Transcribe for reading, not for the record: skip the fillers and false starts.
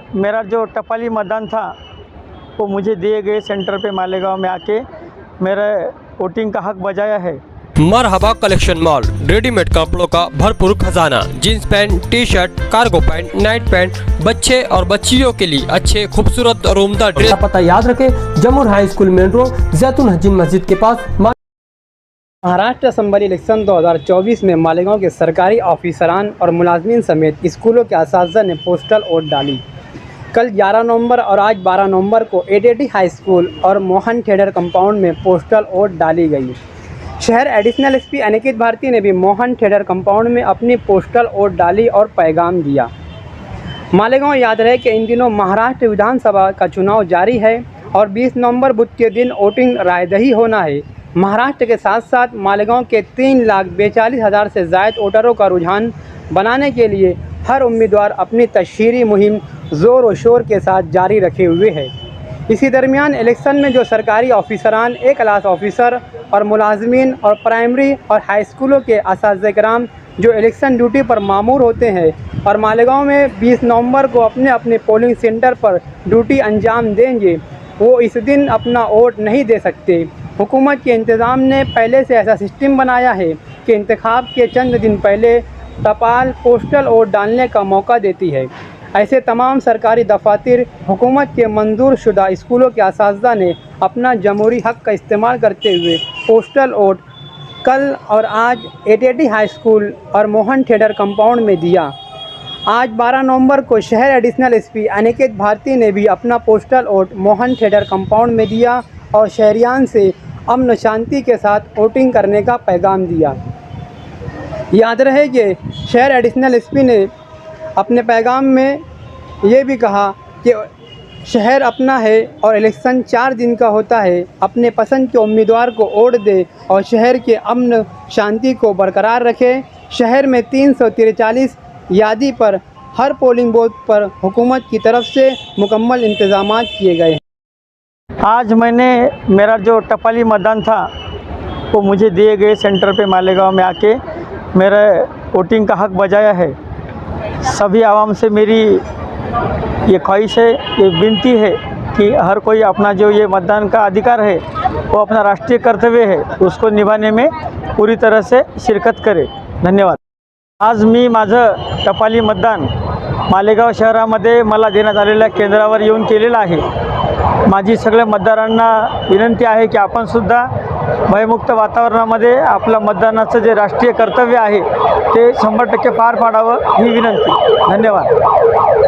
मेरा जो टपाली मतदान था वो मुझे दिए गए सेंटर पे मालेगांव में आके मेरा वोटिंग का हक बजाया है। मरहबा कलेक्शन मॉल, रेडीमेड कपड़ों का भरपूर खजाना, jeans pant, T shirt, cargo pant, night pant, बच्चे और बच्चियों के लिए अच्छे खूबसूरत और उम्दा ड्रेस। पता याद रखें, जमुर हाई स्कूल मेन रोड, जैतून हजीन मस्जिद के पास। महाराष्ट्र असेंबली इलेक्शन 2024 में मालेगांव के सरकारी ऑफिसरान और मुलाजमीन समेत स्कूलों के असातिज़ा ने पोस्टल वोट डाली। कल 11 नवंबर और आज 12 नवंबर को एडीडी हाई स्कूल और मोहन थिएटर कंपाउंड में पोस्टल वोट डाली गई। शहर एडिशनल एसपी अनिकेत भारती ने भी मोहन थिएटर कंपाउंड में अपनी पोस्टल वोट डाली और पैगाम दिया। मालेगांव याद रहे कि इन दिनों महाराष्ट्र विधानसभा का चुनाव जारी है और 20 नवंबर बुध के दिन वोटिंग रायदही होना है। महाराष्ट्र के साथ साथ मालेगांव के 3,42,000 से ज़ायद वोटरों का रुझान बनाने के लिए हर उम्मीदवार अपनी तशहीरी मुहिम ज़ोर व शोर के साथ जारी रखे हुए है। इसी दरमियान इलेक्शन में जो सरकारी ऑफिसरान, ए क्लास ऑफिसर और मुलाजमीन और प्राइमरी और हाई स्कूलों के असातिज़ा कराम जो इलेक्शन ड्यूटी पर मामूर होते हैं और मालेगांव में 20 नवंबर को अपने अपने पोलिंग सेंटर पर ड्यूटी अंजाम देंगे, वो इस दिन अपना वोट नहीं दे सकते। हुकूमत के इंतज़ाम ने पहले से ऐसा सिस्टम बनाया है कि इंतखाब के चंद दिन पहले टपाल पोस्टल वोट डालने का मौका देती है। ऐसे तमाम सरकारी दफातर, हुकूमत के मंजूर शुदा स्कूलों के असातिज़ा ने अपना जमहूरी हक़ का इस्तेमाल करते हुए पोस्टल वोट कल और आज एडीडी हाई स्कूल और मोहन थिएटर कंपाउंड में दिया। आज 12 नवंबर को शहर एडिशनल एसपी अनिकेत भारती ने भी अपना postal vote Mohan theatre compound में दिया और शहरियान से अमन शांति के साथ वोटिंग करने का पैगाम दिया। याद रहे कि शहर एडिशनल एसपी ने अपने पैगाम में ये भी कहा कि शहर अपना है और इलेक्शन 4 दिन का होता है। अपने पसंद के उम्मीदवार को वोट दे और शहर के अमन शांति को बरकरार रखे। शहर में 343 यादी पर हर पोलिंग बूथ पर हुकूमत की तरफ से मुकम्मल इंतजामात किए गए हैं। आज मैंने मेरा जो टपाली मतदान था वो मुझे दिए गए सेंटर पे मालेगांव में आके मेरा वोटिंग का हक बजाया है। सभी आवाम से मेरी ये ख्वाहिश है, ये विनती है कि हर कोई अपना जो ये मतदान का अधिकार है वो अपना राष्ट्रीय कर्तव्य है उसको निभाने में पूरी तरह से शिरकत करे। धन्यवाद। आज मी माझं टपाली मतदान मालेगाव शहरामध्ये मला देण्यात आलेल्या केंद्रावर येऊन केलेलं आहे। माझी सगळ्या मतदारांना विनंती आहे की आपण सुद्धा भयमुक्त वातावरणामध्ये आपलं मतदानाचं जे राष्ट्रीय कर्तव्य आहे ते 100% पार पाडावं ही विनंती। धन्यवाद।